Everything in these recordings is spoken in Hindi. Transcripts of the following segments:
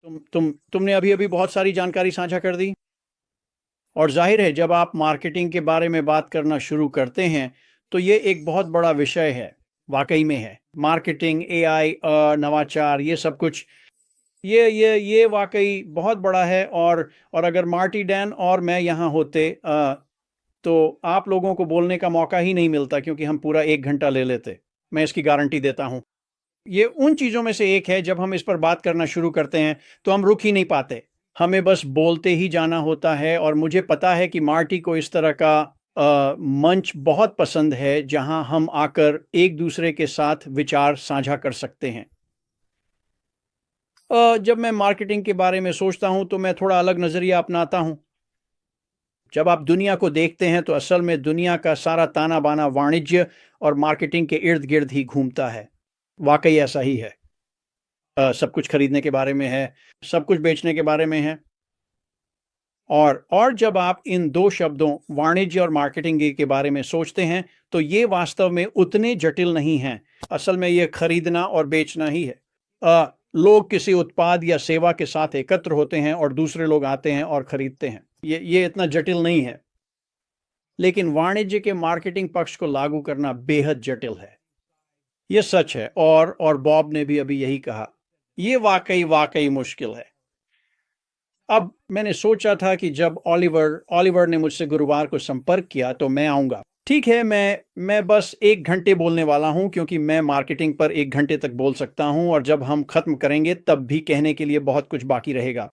तुमने अभी अभी बहुत सारी जानकारी साझा कर दी। और जाहिर है जब आप मार्केटिंग के बारे में बात करना शुरू करते हैं तो ये एक बहुत बड़ा विषय है। वाकई में है मार्केटिंग, एआई, नवाचार, ये सब कुछ, ये वाकई बहुत बड़ा है। और अगर मार्टी डैन और मैं यहाँ होते तो आप लोगों को बोलने का मौका ही नहीं मिलता, क्योंकि हम पूरा 1 घंटा ले लेते। मैं इसकी गारंटी देता हूँ। ये उन चीज़ों में से एक है, जब हम इस पर बात करना शुरू करते हैं तो हम रुक ही नहीं पाते। हमें बस बोलते ही जाना होता है। और मुझे पता है कि मार्टी को इस तरह का मंच बहुत पसंद है, जहां हम आकर एक दूसरे के साथ विचार साझा कर सकते हैं। जब मैं मार्केटिंग के बारे में सोचता हूं तो मैं थोड़ा अलग नज़रिया अपनाता हूं। जब आप दुनिया को देखते हैं तो असल में दुनिया का सारा ताना बाना वाणिज्य और मार्केटिंग के इर्द गिर्द ही घूमता है। वाकई ऐसा ही है। सब कुछ खरीदने के बारे में है, सब कुछ बेचने के बारे में है। और जब आप इन दो शब्दों वाणिज्य और मार्केटिंग के बारे में सोचते हैं तो ये वास्तव में उतने जटिल नहीं हैं। असल में ये खरीदना और बेचना ही है। लोग किसी उत्पाद या सेवा के साथ एकत्र होते हैं और दूसरे लोग आते हैं और खरीदते हैं। ये इतना जटिल नहीं है। लेकिन वाणिज्य के मार्केटिंग पक्ष को लागू करना बेहद जटिल है। ये सच है। और बॉब ने भी अभी यही कहा। ये वाकई वाकई मुश्किल है। अब मैंने सोचा था कि जब ऑलिवर ने मुझसे गुरुवार को संपर्क किया तो मैं आऊंगा। ठीक है, मैं बस 1 घंटे बोलने वाला हूं, क्योंकि मैं मार्केटिंग पर 1 घंटे तक बोल सकता हूं, और जब हम खत्म करेंगे तब भी कहने के लिए बहुत कुछ बाकी रहेगा।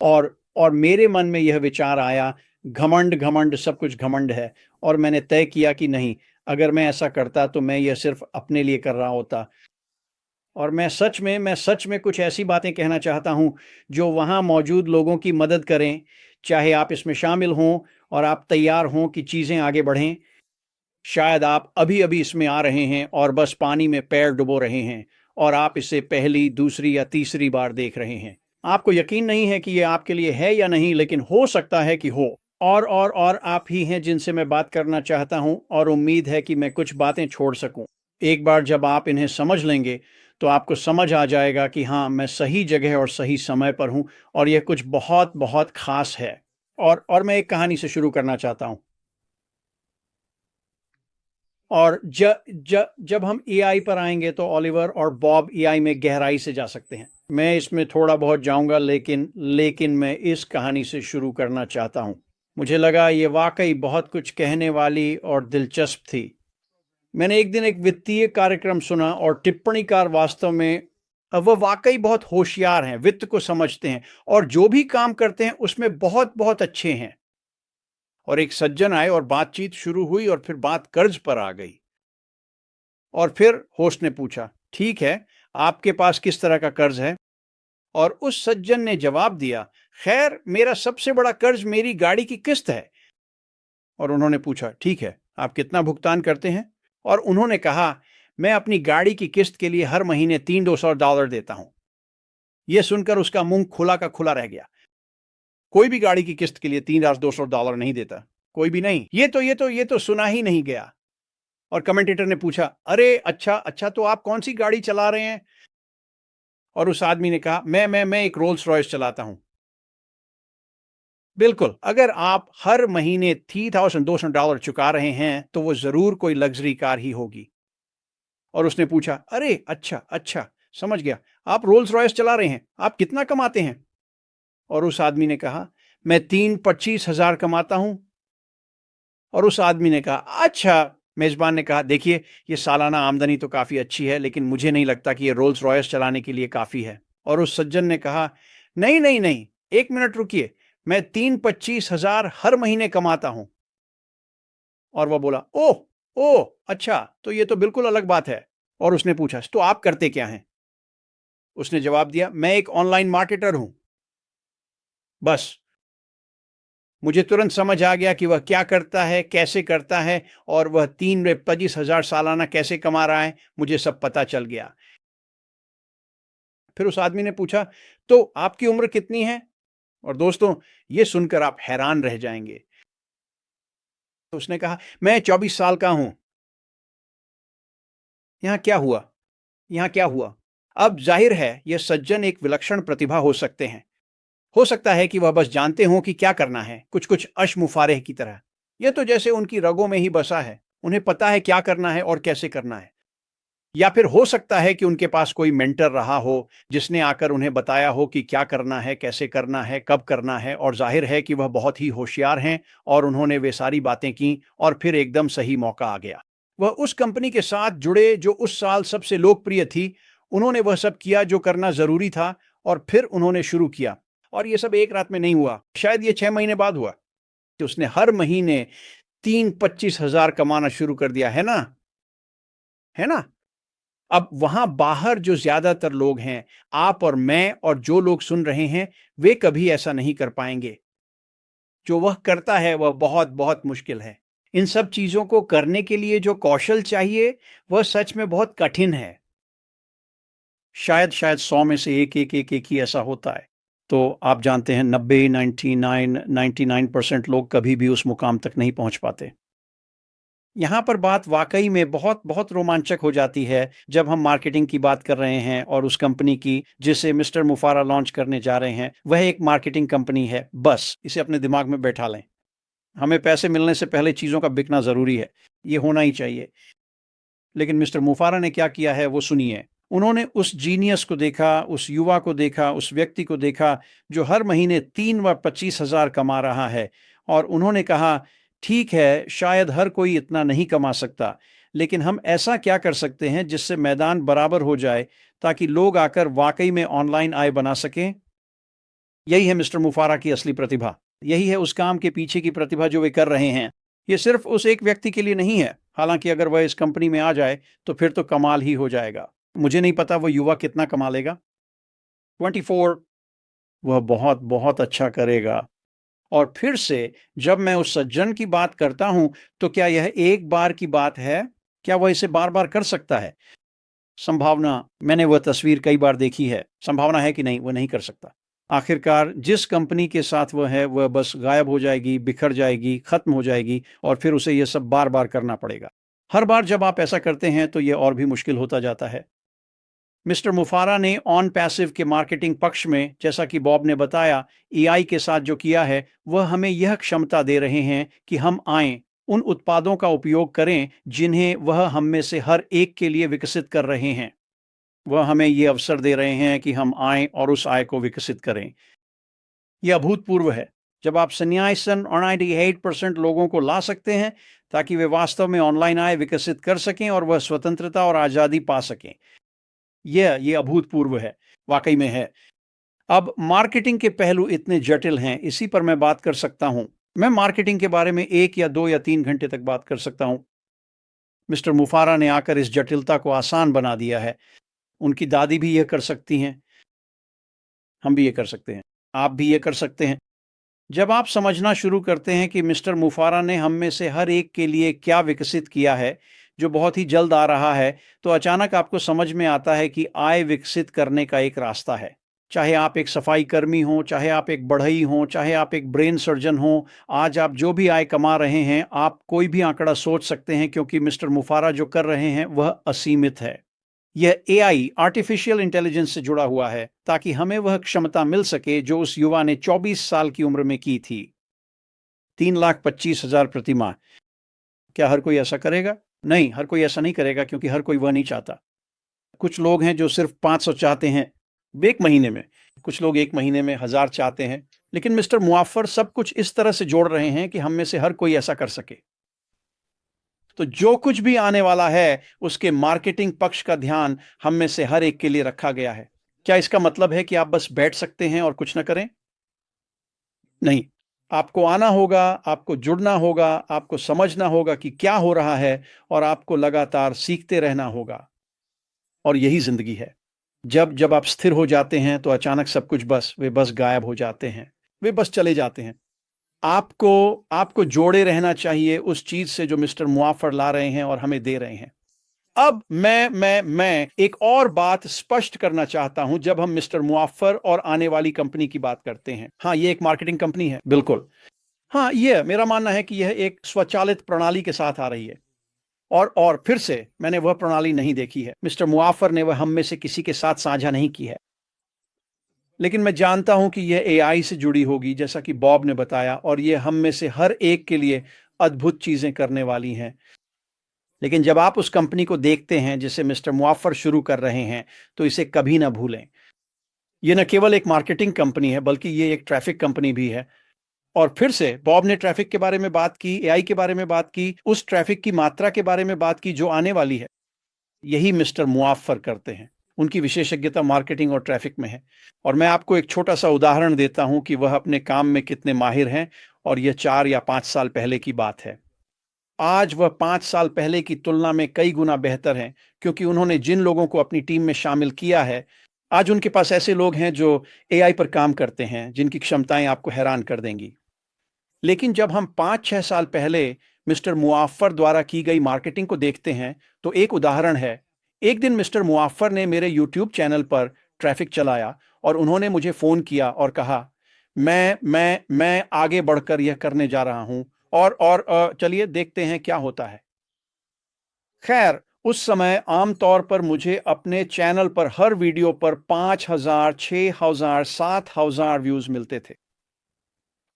और मेरे मन में यह विचार आया, घमंड घमंड सब कुछ घमंड है। और मैंने तय किया कि नहीं, अगर मैं ऐसा करता तो मैं यह सिर्फ अपने लिए कर रहा होता। और मैं सच में कुछ ऐसी बातें कहना चाहता हूं जो वहां मौजूद लोगों की मदद करें, चाहे आप इसमें शामिल हों और आप तैयार हों कि चीज़ें आगे बढ़ें। शायद आप अभी-अभी इसमें आ रहे हैं और बस पानी में पैर डुबो रहे हैं, और आप इसे पहली, दूसरी या तीसरी बार देख रहे हैं। आपको यकीन नहीं है कि ये आपके लिए है या नहीं, लेकिन हो सकता है कि हो। और आप ही हैं जिनसे मैं बात करना चाहता हूं, और उम्मीद है कि मैं कुछ बातें छोड़ सकूं। एक बार जब आप इन्हें समझ लेंगे तो आपको समझ आ जाएगा कि हाँ, मैं सही जगह और सही समय पर हूं, और यह कुछ बहुत बहुत खास है। और मैं एक कहानी से शुरू करना चाहता हूं। और जब हम एआई पर आएंगे तो ऑलिवर और बॉब एआई में गहराई से जा सकते हैं। मैं इसमें थोड़ा बहुत जाऊंगा, लेकिन मैं इस कहानी से शुरू करना चाहता हूं। मुझे लगा ये वाकई बहुत कुछ कहने वाली और दिलचस्प थी। मैंने एक दिन एक वित्तीय कार्यक्रम सुना, और टिप्पणीकार वास्तव में वह वाकई बहुत होशियार हैं, वित्त को समझते हैं, और जो भी काम करते हैं उसमें बहुत बहुत अच्छे हैं। और एक सज्जन आए और बातचीत शुरू हुई, और फिर बात कर्ज पर आ गई। और फिर होस्ट ने पूछा, ठीक है, आपके पास किस तरह का कर्ज है? और उस सज्जन ने जवाब दिया, खैर, मेरा सबसे बड़ा कर्ज मेरी गाड़ी की किस्त है। और उन्होंने पूछा, ठीक है, आप कितना भुगतान करते हैं? और उन्होंने कहा, मैं अपनी गाड़ी की किस्त के लिए हर महीने $300 देता हूं। यह सुनकर उसका मुंह खुला का खुला रह गया। कोई भी गाड़ी की किस्त के लिए $300 नहीं देता। कोई भी नहीं। ये तो सुना ही नहीं गया। और कमेंटेटर ने पूछा, अरे अच्छा अच्छा, तो आप कौन सी गाड़ी चला रहे हैं? और उस आदमी ने कहा, मैं एक रोल्स रॉयस चलाता हूं। बिल्कुल, अगर आप हर महीने $3,200 चुका रहे हैं तो वो जरूर कोई लग्जरी कार ही होगी। और उसने पूछा, अरे अच्छा अच्छा, समझ गया, आप रोल्स रॉयस चला रहे हैं, आप कितना कमाते हैं? और उस आदमी ने कहा, मैं 25,000 कमाता हूं। और उस आदमी ने कहा, अच्छा। मेजबान ने कहा, देखिए, ये सालाना आमदनी तो काफी अच्छी है, लेकिन मुझे नहीं लगता कि ये रोल्स रॉयस चलाने के लिए काफी है। और उस सज्जन ने कहा, नहीं नहीं नहीं, 1 मिनट रुकिए, मैं 25,000 हर महीने कमाता हूं। और वह बोला, ओह ओह, अच्छा, तो ये तो बिल्कुल अलग बात है। और उसने पूछा, तो आप करते क्या हैं? उसने जवाब दिया, मैं एक ऑनलाइन मार्केटर हूं। बस, मुझे तुरंत समझ आ गया कि वह क्या करता है, कैसे करता है, और वह 25,000 सालाना कैसे कमा रहा है। मुझे सब पता चल गया। फिर उस आदमी ने पूछा, तो आपकी उम्र कितनी है? और दोस्तों, ये सुनकर आप हैरान रह जाएंगे। तो उसने कहा, मैं 24 साल का हूं। यहाँ क्या हुआ? यहाँ क्या हुआ? अब जाहिर है यह सज्जन एक विलक्षण प्रतिभा हो सकते हैं। हो सकता है कि वह बस जानते हों कि क्या करना है, कुछ कुछ अशमुफारेह की तरह। यह तो जैसे उनकी रगों में ही बसा है, उन्हें पता है क्या करना है और कैसे करना है। या फिर हो सकता है कि उनके पास कोई मेंटर रहा हो, जिसने आकर उन्हें बताया हो कि क्या करना है, कैसे करना है, कब करना है, और जाहिर है कि वह बहुत ही होशियार हैं और उन्होंने वे सारी बातें की और फिर एकदम सही मौका आ गया। वह उस कंपनी के साथ जुड़े जो उस साल सबसे लोकप्रिय थी। उन्होंने वह सब किया जो करना ज़रूरी था और फिर उन्होंने शुरू किया। और ये सब एक रात में नहीं हुआ, शायद ये 6 महीने बाद हुआ कि उसने हर महीने 3-25 हज़ार कमाना शुरू कर दिया, है ना? है ना? अब वहां बाहर जो ज्यादातर लोग हैं, आप और मैं और जो लोग सुन रहे हैं, वे कभी ऐसा नहीं कर पाएंगे। जो वह करता है वह बहुत बहुत मुश्किल है। इन सब चीजों को करने के लिए जो कौशल चाहिए वह सच में बहुत कठिन है। शायद शायद 100 में से एक ही ऐसा होता है। तो आप जानते हैं 90, 99% लोग कभी भी उस मुकाम तक नहीं पहुंच पाते। यहाँ पर बात वाकई में बहुत बहुत रोमांचक हो जाती है जब हम मार्केटिंग की बात कर रहे हैं और उस कंपनी की जिसे मिस्टर मुफारा लॉन्च करने जा रहे हैं वह एक मार्केटिंग कंपनी है। बस इसे अपने दिमाग में बैठा लें। हमें पैसे मिलने से पहले चीज़ों का बिकना ज़रूरी है, ये होना ही चाहिए। लेकिन मिस्टर मुफारा ने क्या किया है वो सुनिए। उन्होंने उस जीनियस को देखा, उस युवा को देखा, उस व्यक्ति को देखा जो हर महीने 3 व 25 हज़ार कमा रहा है, और उन्होंने कहा ठीक है, शायद हर कोई इतना नहीं कमा सकता, लेकिन हम ऐसा क्या कर सकते हैं जिससे मैदान बराबर हो जाए ताकि लोग आकर वाकई में ऑनलाइन आय बना सकें। यही है मिस्टर मुफारा की असली प्रतिभा। यही है उस काम के पीछे की प्रतिभा जो वे कर रहे हैं। ये सिर्फ उस एक व्यक्ति के लिए नहीं है, हालांकि अगर वह इस कंपनी में आ जाए तो फिर तो कमाल ही हो जाएगा। मुझे नहीं पता वो युवा कितना कमा लेगा। 24, वह बहुत बहुत अच्छा करेगा। और फिर से जब मैं उस सज्जन की बात करता हूं तो क्या यह एक बार की बात है? क्या वह इसे बार बार कर सकता है? संभावना, मैंने वह तस्वीर कई बार देखी है। संभावना है कि नहीं, वह नहीं कर सकता। आखिरकार जिस कंपनी के साथ वह है वह बस गायब हो जाएगी, बिखर जाएगी, खत्म हो जाएगी, और फिर उसे यह सब बार बार करना पड़ेगा। हर बार जब आप ऐसा करते हैं तो यह और भी मुश्किल होता जाता है। मिस्टर मुफारा ने ऑन पैसिव के मार्केटिंग पक्ष में, जैसा कि बॉब ने बताया, एआई के साथ जो किया है वह हमें यह क्षमता दे रहे हैं कि हम आएं, उन उत्पादों का उपयोग करें जिन्हें वह हम में से हर एक के लिए विकसित कर रहे हैं। वह हमें ये अवसर दे रहे हैं कि हम आएं और उस आय को विकसित करें। यह अभूतपूर्व है जब आप संन्यासन और 98% लोगों को ला सकते हैं ताकि वे वास्तव में ऑनलाइन आय विकसित कर सकें और वह स्वतंत्रता और आज़ादी पा सकें। ये अभूतपूर्व है, वाकई में है। अब मार्केटिंग के पहलू इतने जटिल हैं, इसी पर मैं बात कर सकता हूं। मैं मार्केटिंग के बारे में 1 या 2 या 3 घंटे तक बात कर सकता हूं। मिस्टर मुफारा ने आकर इस जटिलता को आसान बना दिया है। उनकी दादी भी यह कर सकती हैं, हम भी ये कर सकते हैं, आप भी ये कर सकते हैं। जब आप समझना शुरू करते हैं कि मिस्टर मुफारा ने हम में से हर एक के लिए क्या विकसित किया है जो बहुत ही जल्द आ रहा है, तो अचानक आपको समझ में आता है कि आय विकसित करने का एक रास्ता है। चाहे आप एक सफाई कर्मी हों, चाहे आप एक बढ़ई हों, चाहे आप एक ब्रेन सर्जन हों, आज आप जो भी आय कमा रहे हैं, आप कोई भी आंकड़ा सोच सकते हैं, क्योंकि मिस्टर मुफारा जो कर रहे हैं वह असीमित है। यह एआई, आर्टिफिशियल इंटेलिजेंस से जुड़ा हुआ है ताकि हमें वह क्षमता मिल सके जो उस युवा ने 24 साल की उम्र में की थी। 3,25,000 प्रति माह। क्या हर कोई ऐसा करेगा? नहीं, हर कोई ऐसा नहीं करेगा, क्योंकि हर कोई वह नहीं चाहता। कुछ लोग हैं जो सिर्फ 500 चाहते हैं एक महीने में, कुछ लोग 1 महीने में 1000 चाहते हैं। लेकिन मिस्टर मुआफर सब कुछ इस तरह से जोड़ रहे हैं कि हम में से हर कोई ऐसा कर सके। तो जो कुछ भी आने वाला है उसके मार्केटिंग पक्ष का ध्यान हम में से हर एक के लिए रखा गया है। क्या इसका मतलब है कि आप बस बैठ सकते हैं और कुछ ना करें? नहीं, आपको आना होगा, आपको जुड़ना होगा, आपको समझना होगा कि क्या हो रहा है, और आपको लगातार सीखते रहना होगा। और यही जिंदगी है। जब जब आप स्थिर हो जाते हैं तो अचानक सब कुछ वे बस गायब हो जाते हैं, वे बस चले जाते हैं। आपको आपको जोड़े रहना चाहिए उस चीज से जो मिस्टर मुआफर ला रहे हैं और हमें दे रहे हैं। अब मैं एक और बात स्पष्ट करना चाहता हूं जब हम मिस्टर मुआफर और आने वाली कंपनी की बात करते हैं। हाँ, ये एक मार्केटिंग कंपनी है, बिल्कुल। हाँ, ये मेरा मानना है कि यह एक स्वचालित प्रणाली के साथ आ रही है, और फिर से मैंने वह प्रणाली नहीं देखी है। मिस्टर मुआफर ने वह हम में से किसी के साथ साझा नहीं की है। लेकिन मैं जानता हूं कि यह एआई से जुड़ी होगी, जैसा कि बॉब ने बताया, और यह हम में से हर एक के लिए अद्भुत चीजें करने वाली हैं। लेकिन जब आप उस कंपनी को देखते हैं जिसे मिस्टर मुआफर शुरू कर रहे हैं, तो इसे कभी ना भूलें। यह न केवल एक मार्केटिंग कंपनी है, बल्कि ये एक ट्रैफिक कंपनी भी है। और फिर से बॉब ने ट्रैफिक के बारे में बात की, एआई के बारे में बात की, उस ट्रैफिक की मात्रा के बारे में बात की जो आने वाली है। यही मिस्टर मुआफर करते हैं। उनकी विशेषज्ञता मार्केटिंग और ट्रैफिक में है। और मैं आपको एक छोटा सा उदाहरण देता हूं कि वह अपने काम में कितने माहिर हैं, और यह 4 या 5 साल पहले की बात है। आज वह 5 साल पहले की तुलना में कई गुना बेहतर हैं, क्योंकि उन्होंने जिन लोगों को अपनी टीम में शामिल किया है, आज उनके पास ऐसे लोग हैं जो एआई पर काम करते हैं, जिनकी क्षमताएं आपको हैरान कर देंगी। लेकिन जब हम 5-6 साल पहले मिस्टर मुआफर द्वारा की गई मार्केटिंग को देखते हैं, तो एक उदाहरण है। एक दिन मिस्टर मुआफर ने मेरे यूट्यूब चैनल पर ट्रैफिक चलाया और उन्होंने मुझे फ़ोन किया और कहा, मैं आगे बढ़कर यह करने जा रहा हूं, और चलिए देखते हैं क्या होता है। खैर, उस समय आमतौर पर मुझे अपने चैनल पर हर वीडियो पर 5,000, 6,000, 7,000 व्यूज़ मिलते थे।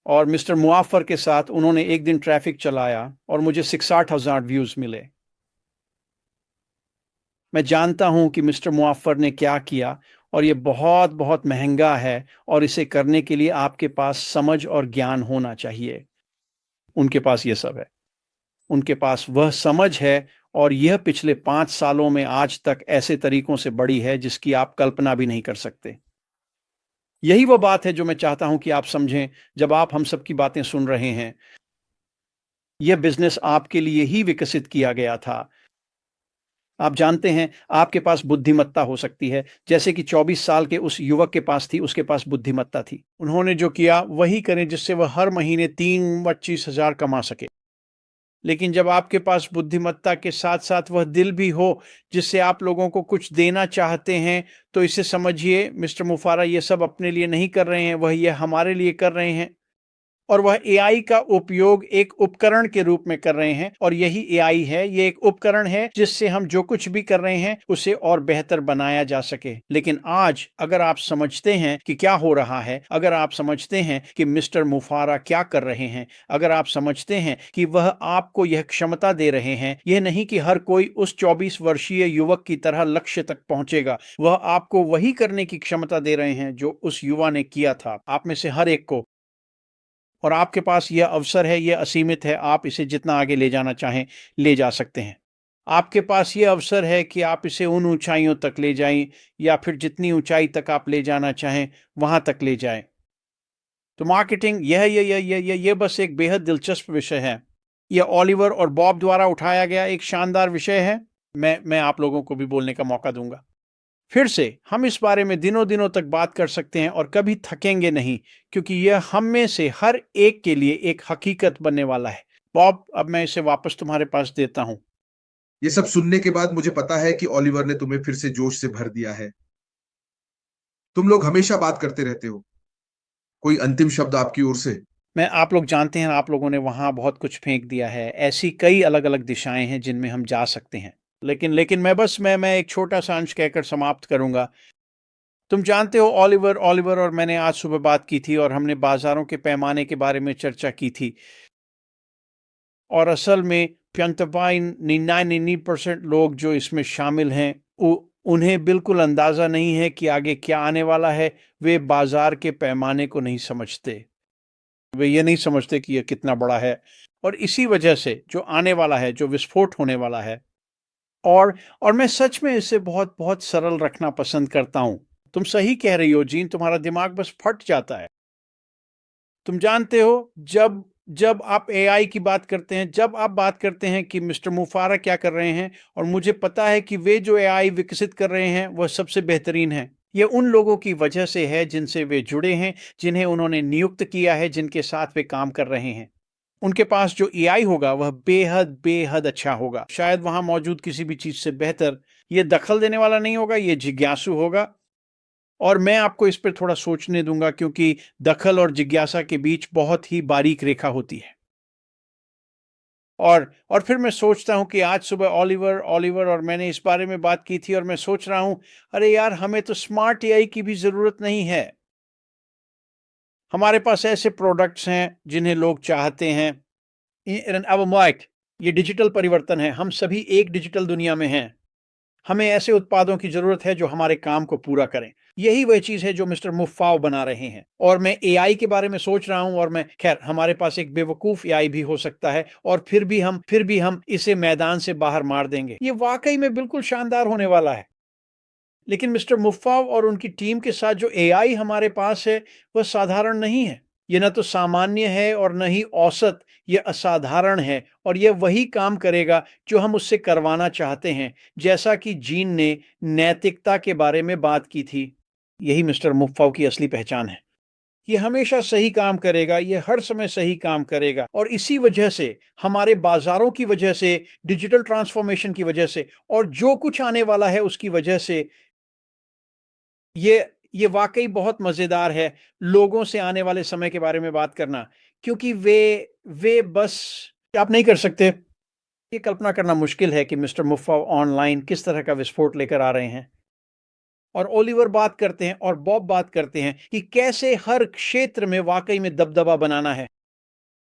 और मिस्टर मुआफर के साथ उन्होंने एक दिन ट्रैफिक चलाया और मुझे 66,000 व्यूज़ मिले। मैं जानता हूं कि मिस्टर मुआफर ने क्या किया, और ये बहुत बहुत महंगा है, और इसे करने के लिए आपके पास समझ और ज्ञान होना चाहिए। उनके पास ये सब है। उनके पास वह समझ है, और यह पिछले 5 सालों में आज तक ऐसे तरीकों से बढ़ी है जिसकी आप कल्पना भी नहीं कर सकते। यही वो बात है जो मैं चाहता हूं कि आप समझें जब आप हम सब की बातें सुन रहे हैं। यह बिजनेस आपके लिए ही विकसित किया गया था। आप जानते हैं, आपके पास बुद्धिमत्ता हो सकती है, जैसे कि 24 साल के उस युवक के पास थी, उसके पास बुद्धिमत्ता थी। उन्होंने जो किया वही करें जिससे वह हर महीने 3-25,000 कमा सके। लेकिन जब आपके पास बुद्धिमत्ता के साथ साथ वह दिल भी हो जिससे आप लोगों को कुछ देना चाहते हैं, तो इसे समझिए मिस्टर मुफारा ये सब अपने लिए नहीं कर रहे हैं, वह ये हमारे लिए कर रहे हैं। और वह एआई का उपयोग एक उपकरण के रूप में कर रहे हैं, और यही एआई है। ये एक उपकरण है जिससे हम जो कुछ भी कर रहे हैं उसे और बेहतर बनाया जा सके। लेकिन आज अगर आप समझते हैं कि क्या हो रहा है, अगर आप समझते हैं कि मिस्टर मुफारा क्या कर रहे हैं, अगर आप समझते हैं कि वह आपको यह क्षमता दे रहे हैं, यह नहीं कि हर कोई उस 24 वर्षीय युवक की तरह लक्ष्य तक पहुंचेगा, वह आपको वही करने की क्षमता दे रहे हैं जो उस युवा ने किया था, आप में से हर एक को। और आपके पास यह अवसर है, यह असीमित है, आप इसे जितना आगे ले जाना चाहें ले जा सकते हैं। आपके पास यह अवसर है कि आप इसे उन ऊंचाइयों तक ले जाएं, या फिर जितनी ऊंचाई तक आप ले जाना चाहें वहां तक ले जाएं। तो मार्केटिंग यह बस एक बेहद दिलचस्प विषय है। यह ऑलिवर और बॉब द्वारा उठाया गया एक शानदार विषय है। मैं आप लोगों को भी बोलने का मौका दूंगा। फिर से हम इस बारे में दिनों दिनों तक बात कर सकते हैं और कभी थकेंगे नहीं, क्योंकि यह हम में से हर एक के लिए एक हकीकत बनने वाला है। बॉब, अब मैं इसे वापस तुम्हारे पास देता हूं। ये सब सुनने के बाद मुझे पता है कि ओलिवर ने तुम्हें फिर से जोश से भर दिया है। तुम लोग हमेशा बात करते रहते हो। कोई अंतिम शब्द आपकी ओर से? आप लोग जानते हैं, आप लोगों ने वहां बहुत कुछ फेंक दिया है। ऐसी कई अलग अलग दिशाएं हैं जिनमें हम जा सकते हैं। लेकिन लेकिन मैं एक छोटा सा अंश कहकर समाप्त करूंगा। तुम जानते हो, ऑलिवर ऑलिवर और मैंने आज सुबह बात की थी, और हमने बाजारों के पैमाने के बारे में चर्चा की थी। और असल में 99% लोग जो इसमें शामिल हैं, उन्हें बिल्कुल अंदाज़ा नहीं है कि आगे क्या आने वाला है। वे बाजार के पैमाने को नहीं समझते। वे ये नहीं समझते कि यह कितना बड़ा है, और इसी वजह से जो आने वाला है, जो विस्फोट होने वाला है। और मैं सच में इसे बहुत बहुत सरल रखना पसंद करता हूं। तुम सही कह रही हो जीन, तुम्हारा दिमाग बस फट जाता है। तुम जानते हो, जब जब आप एआई की बात करते हैं, जब आप बात करते हैं कि मिस्टर मुफारा क्या कर रहे हैं, और मुझे पता है कि वे जो एआई विकसित कर रहे हैं वह सबसे बेहतरीन है। यह उन लोगों की वजह से है जिनसे वे जुड़े हैं, जिन्हें उन्होंने नियुक्त किया है, जिनके साथ वे काम कर रहे हैं। उनके पास जो एआई होगा वह बेहद बेहद अच्छा होगा, शायद वहां मौजूद किसी भी चीज से बेहतर। यह दखल देने वाला नहीं होगा, यह जिज्ञासु होगा। और मैं आपको इस पर थोड़ा सोचने दूंगा, क्योंकि दखल और जिज्ञासा के बीच बहुत ही बारीक रेखा होती है। और फिर मैं सोचता हूँ कि आज सुबह ओलिवर और मैंने इस बारे में बात की थी और मैं सोच रहा हूँ, अरे यार, हमें तो स्मार्ट एआई की भी ज़रूरत नहीं है। हमारे पास ऐसे प्रोडक्ट्स हैं जिन्हें लोग चाहते हैं। अब माइक, ये डिजिटल परिवर्तन है। हम सभी एक डिजिटल दुनिया में हैं। हमें ऐसे उत्पादों की ज़रूरत है जो हमारे काम को पूरा करें। यही वह चीज़ है जो मिस्टर मुफ़्फ़ाव बना रहे हैं। और मैं एआई के बारे में सोच रहा हूँ, और मैं ख़ैर, हमारे पास एक बेवकूफ़ एआई भी हो सकता है और फिर भी हम इसे मैदान से बाहर मार देंगे। ये वाक़ई में बिल्कुल शानदार होने वाला है। लेकिन मिस्टर मुफ़्फ़ाव और उनकी टीम के साथ जो एआई हमारे पास है, वह साधारण नहीं है। ये न तो सामान्य है और न ही औसत, ये असाधारण है, और यह वही काम करेगा जो हम उससे करवाना चाहते हैं। जैसा कि जीन ने नैतिकता के बारे में बात की थी। यही मिस्टर मुफ़्फ़ाव की असली पहचान है। ये हमेशा सही काम करेगा, ये हर समय सही काम करेगा, और इसी वजह से, हमारे बाज़ारों की वजह से, डिजिटल ट्रांसफ़ॉर्मेशन की वजह से, और जो कुछ आने वाला है उसकी वजह से, ये ये वाक़ई बहुत मज़ेदार है, लोगों से आने वाले समय के बारे में बात करना, क्योंकि वे बस आप नहीं कर सकते। ये कल्पना करना मुश्किल है कि मिस्टर मुफ़्फ़ाव ऑनलाइन किस तरह का विस्फोट लेकर आ रहे हैं। और ओलिवर बात करते हैं और बॉब बात करते हैं कि कैसे हर क्षेत्र में वाक़ई में दबदबा बनाना है।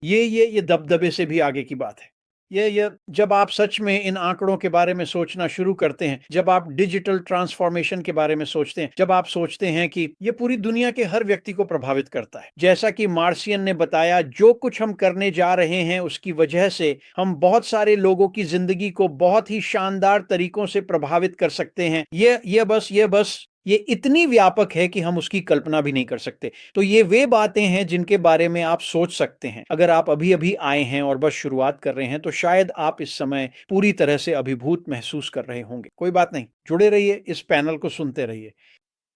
ये दबदबे से भी आगे की बात है। ये जब आप सच में इन आंकड़ों के बारे में सोचना शुरू करते हैं, जब आप डिजिटल ट्रांसफॉर्मेशन के बारे में सोचते हैं, जब आप सोचते हैं कि ये पूरी दुनिया के हर व्यक्ति को प्रभावित करता है। जैसा कि मार्शियन ने बताया, जो कुछ हम करने जा रहे हैं उसकी वजह से हम बहुत सारे लोगों की ज़िंदगी को बहुत ही शानदार तरीकों से प्रभावित कर सकते हैं। ये इतनी व्यापक है कि हम उसकी कल्पना भी नहीं कर सकते। तो ये वे बातें हैं जिनके बारे में आप सोच सकते हैं। अगर आप अभी-अभी आए हैं और बस शुरुआत कर रहे हैं, तो शायद आप इस समय पूरी तरह से अभिभूत महसूस कर रहे होंगे। कोई बात नहीं, जुड़े रहिए, इस पैनल को सुनते रहिए।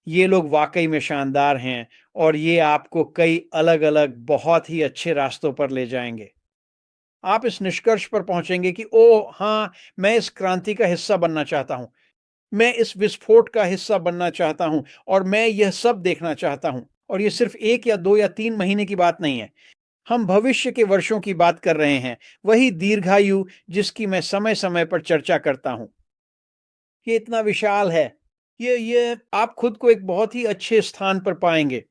ये लोग वाक़ई में शानदार हैं और ये आपको कई अलग-अलग बहुत ही अच्छे रास्तों पर ले जाएँगे। आप इस निष्कर्ष पर पहुँचेंगे कि ओह! हाँ, मैं इस क्रांति का हिस्सा बनना चाहता हूँ। मैं इस विस्फोट का हिस्सा बनना चाहता हूँ और मैं यह सब देखना चाहता हूँ। और ये सिर्फ 1 या 2 या 3 महीने की बात नहीं है। हम भविष्य के वर्षों की बात कर रहे हैं, वही दीर्घायु जिसकी मैं समय-समय पर चर्चा करता हूँ। ये इतना विशाल है। ये आप खुद को एक बहुत ही अच्छे स्थान पर पाएँगे।